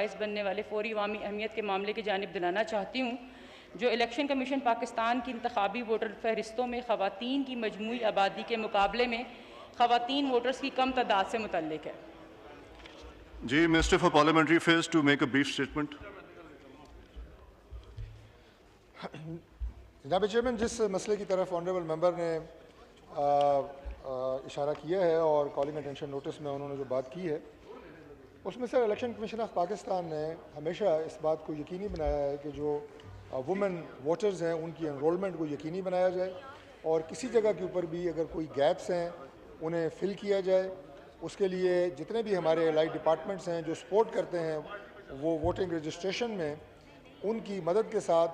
बायस बनने वाले फौरी अवामी अहमियत के मामले की जानिब दिलाना चाहती हूँ, जो इलेक्शन कमीशन पाकिस्तान की इंतखाबी वोटर फहरिस्तों में ख़वातीन की मजमूई आबादी के मुकाबले में ख़वातीन वोटर्स की कम तादाद से मुतल्लिक है। जी, minister for parliamentary affairs to make a brief statement. जनाब चेयरमैन, जिस मसले की तरफ ऑनरेबल मेंबर ने इशारा किया है और कॉलिंग अटेंशन नोटिस में उन्होंने जो बात की है, उसमें sir election commission of Pakistan ने हमेशा इस बात को यकीनी बनाया है कि जो वुमेन वोटर्स हैं उनकी एनरोलमेंट को यकीनी बनाया जाए और किसी जगह के ऊपर भी अगर कोई गैप्स हैं उन्हें फिल किया जाए। उसके लिए जितने भी हमारे एलाइड डिपार्टमेंट्स हैं जो सपोर्ट करते हैं वो वोटिंग रजिस्ट्रेशन में, उनकी मदद के साथ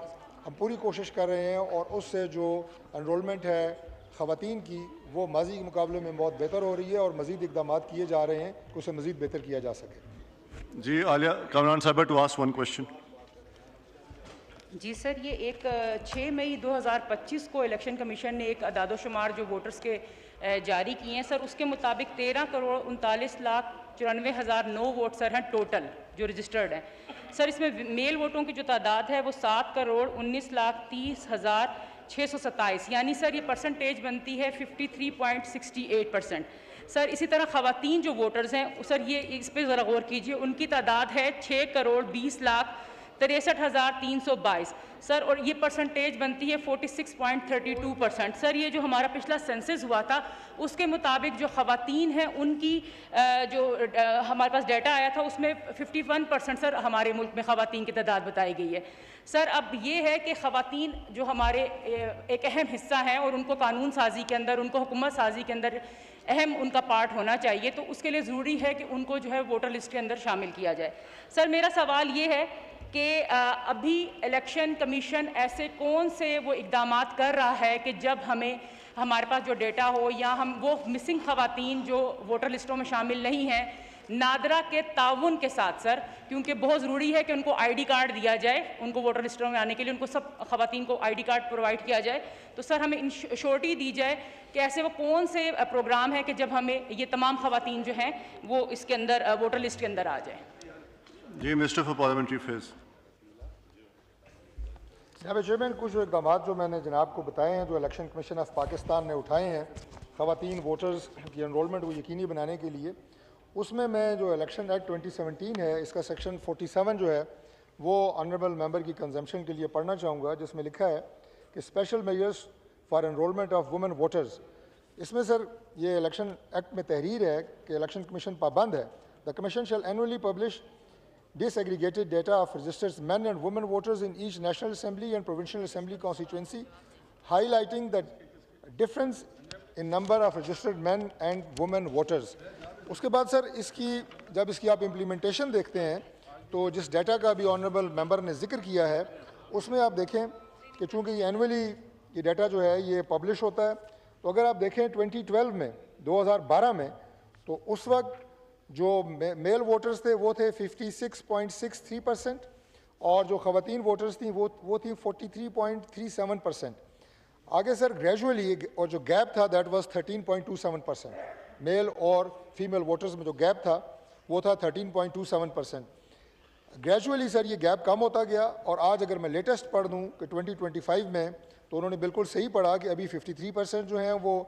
हम पूरी कोशिश कर रहे हैं और उससे जो एनरोलमेंट है ख़वातीन की वो माजी के मुकाबले में बहुत बेहतर हो रही है और मज़ीद इक़दाम किए जा रहे हैं कि उसे मज़ीद बेहतर किया जा सके। जी, आलिया कामरान साहब टू आस्क वन क्वेश्चन। जी सर, ये एक 6 मई 2025 को इलेक्शन कमीशन ने एक अदादोशुमार जो वोटर्स के जारी किए हैं सर, उसके मुताबिक 13,39,94,009 वोट सर हैं टोटल जो रजिस्टर्ड हैं सर। इसमें मेल वोटों की जो तादाद है वो 7,19,30,627 यानी सर ये परसेंटेज बनती है 53.68%। सर इसी तरह ख़वातीन जो वोटर्स हैं सर, ये इस पर ज़रा गौर कीजिए, उनकी तादाद है 6,20,63,322 सर, और ये परसेंटेज बनती है 46.32%। सर ये जो हमारा पिछला सेंसस हुआ था उसके मुताबिक जो ख़वातीन हैं उनकी जो हमारे पास डाटा आया था उसमें 51% सर हमारे मुल्क में ख़वातीन की तादाद बताई गई है सर। अब ये है कि ख़वातीन जो हमारे एक अहम हिस्सा हैं और उनको कानून साजी के अंदर, उनको हुकूमत साजी के अंदर अहम उनका पार्ट होना चाहिए, तो उसके लिए ज़रूरी है कि उनको जो है वोटर लिस्ट के अंदर शामिल किया जाए। सर मेरा सवाल ये है कि अभी इलेक्शन कमीशन ऐसे कौन से वो इक़दामात कर रहा है कि जब हमारे पास जो डेटा हो या हम वो मिसिंग ख़वातीन जो वोटर लिस्टों में शामिल नहीं हैं, नादरा के ताउन के साथ सर, क्योंकि बहुत ज़रूरी है कि उनको आईडी कार्ड दिया जाए, उनको वोटर लिस्टों में आने के लिए उनको सब ख़वातीन को आईडी कार्ड प्रोवाइड किया जाए। तो सर हमें इंश्योरिटी दी जाए कि ऐसे वो कौन से प्रोग्राम है कि जब हमें ये तमाम ख़वातीन जो हैं वो इसके अंदर वोटर लिस्ट के अंदर आ जाए। जी, मिनिस्टर फॉर पार्लियामेंट्री अफेयर्स। जनाब चेयरमैन, कुछ जो इक़दाम जो मैंने जनाब को बताए हैं जो इलेक्शन कमीशन ऑफ पाकिस्तान ने उठाए हैं ख़वातीन वोटर्स की एनरोलमेंट को यकीनी बनाने के लिए, उसमें मैं जो इलेक्शन एक्ट 2017 है इसका सेक्शन 47 जो है वो ऑनरेबल मेंबर की कंजम्पशन के लिए पढ़ना चाहूँगा, जिसमें लिखा है कि special measures for enrolment of women voters. इसमें सर ये इलेक्शन एक्ट में तहरीर है कि इलेक्शन कमीशन पाबंद है, the commission shell annually publish disaggregated data of registered men and women voters in each National Assembly and Provincial Assembly constituency, highlighting the difference in number of registered men and women voters. उसके बाद sir जब इसकी आप implementation देखते हैं तो जिस data का भी ऑनरेबल मेंबर ने जिक्र किया है उसमें आप देखें कि चूँकि ये एनुअली ये डाटा जो है ये पब्लिश होता है, तो अगर आप देखें 2012 में 2012 में तो उस वक्त जो मेल वोटर्स थे वो थे 56.63% और जो ख़वातीन वोटर्स थी वो थी 43.37%। आगे सर ग्रेजुअली और जो गैप था दैट वाज 13.27%। मेल और फीमेल वोटर्स में जो गैप था वो था 13.27%। ग्रेजुअली सर ये गैप कम होता गया और आज अगर मैं लेटेस्ट पढ़ दूँ कि 2025 में तो उन्होंने बिल्कुल सही पढ़ा कि अभी 53% जो हैं वो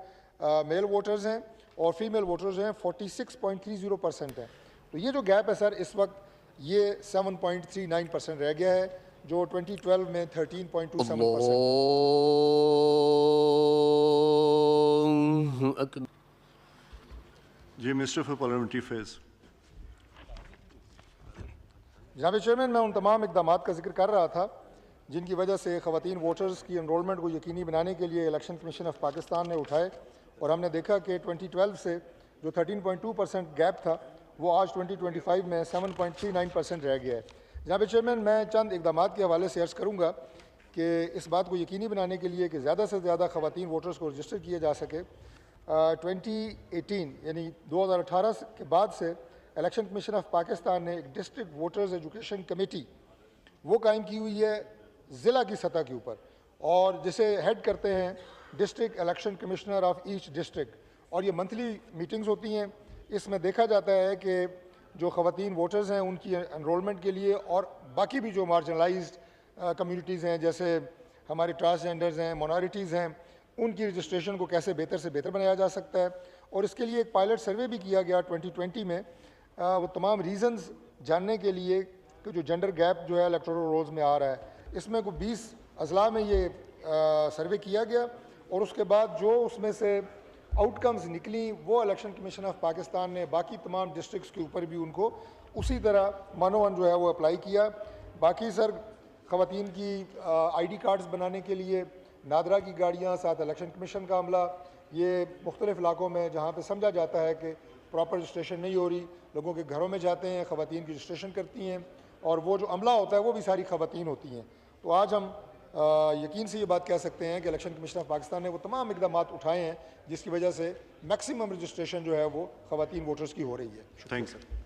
मेल वोटर्स हैं और फीमेल वोटर्स हैं 46.30% है। तो ये जो गैप है सर इस वक्त ये 7.39% रह गया है जो 2012 में 13.27%। जी, मिनिस्टर फॉर पार्लियामेंट्री अफेयर्स। जनाब चेयरमैन, मैं उन तमाम इक़दाम का जिक्र कर रहा था जिनकी वजह से ख़वातीन वोटर्स की एनरोलमेंट को यकीनी बनाने के लिए इलेक्शन कमीशन ऑफ पाकिस्तान ने उठाए और हमने देखा कि 2012 से जो 13.2% गैप था वो आज 2025 में 7.39% रह गया है। जनाब चेयरमैन, मैं चंद इक़दाम के हवाले से अर्ज़ करूँगा कि इस बात को यकीनी बनाने के लिए कि ज़्यादा से ज़्यादा ख़वातीन वोटर्स को रजिस्टर किया जा सके, 2018 यानी 2018 के बाद से इलेक्शन कमीशन ऑफ पाकिस्तान ने एक डिस्ट्रिक्ट वोटर्स एजुकेशन कमेटी वो कायम की हुई है ज़िला की सतह के ऊपर और जिसे हेड करते हैं district election commissioner of each district और ये मंथली मीटिंग्स होती हैं। इसमें देखा जाता है कि जो ख़वातीन वोटर्स हैं उनकी एनरोलमेंट के लिए और बाकी भी जो मार्जिनलाइज्ड कम्युनिटीज़ हैं जैसे हमारे ट्रांसजेंडर्स हैं, माइनॉरिटीज़ हैं, उनकी रजिस्ट्रेशन को कैसे बेहतर से बेहतर बनाया जा सकता है। और इसके लिए एक पायलट सर्वे भी किया गया 2020 में, वो तमाम रीज़न्स जानने के लिए कि जो जेंडर गैप जो है इलेक्टोरल रोल्स में आ रहा है, इसमें को 20 अजला में ये सर्वे किया गया और उसके बाद जो उसमें से आउटकम्स निकली वो इलेक्शन कमीशन ऑफ पाकिस्तान ने बाकी तमाम डिस्ट्रिक्ट्स के ऊपर भी उनको उसी तरह मानोवन जो है वो अप्लाई किया। बाकी सर ख़वातीन की ID कार्ड्स बनाने के लिए नादरा की गाड़ियाँ, साथ इलेक्शन कमीशन का अमला, ये मुख्तलिफ़ इलाकों में जहाँ पे समझा जाता है कि प्रॉपर रजिस्ट्रेशन नहीं हो रही, लोगों के घरों में जाते हैं, ख़वातीन की रजिस्ट्रेशन करती हैं और वो जो अमला होता है वो भी सारी ख़वातीन होती हैं। तो आज हम यकीन से ये बात कह सकते हैं कि इलेक्शन कमीशन ऑफ पाकिस्तान ने वो तमाम इक़दाम उठाए हैं जिसकी वजह से मैक्सिमम रजिस्ट्रेशन जो है वो ख़वातीन वोटर्स की हो रही है। Thank you.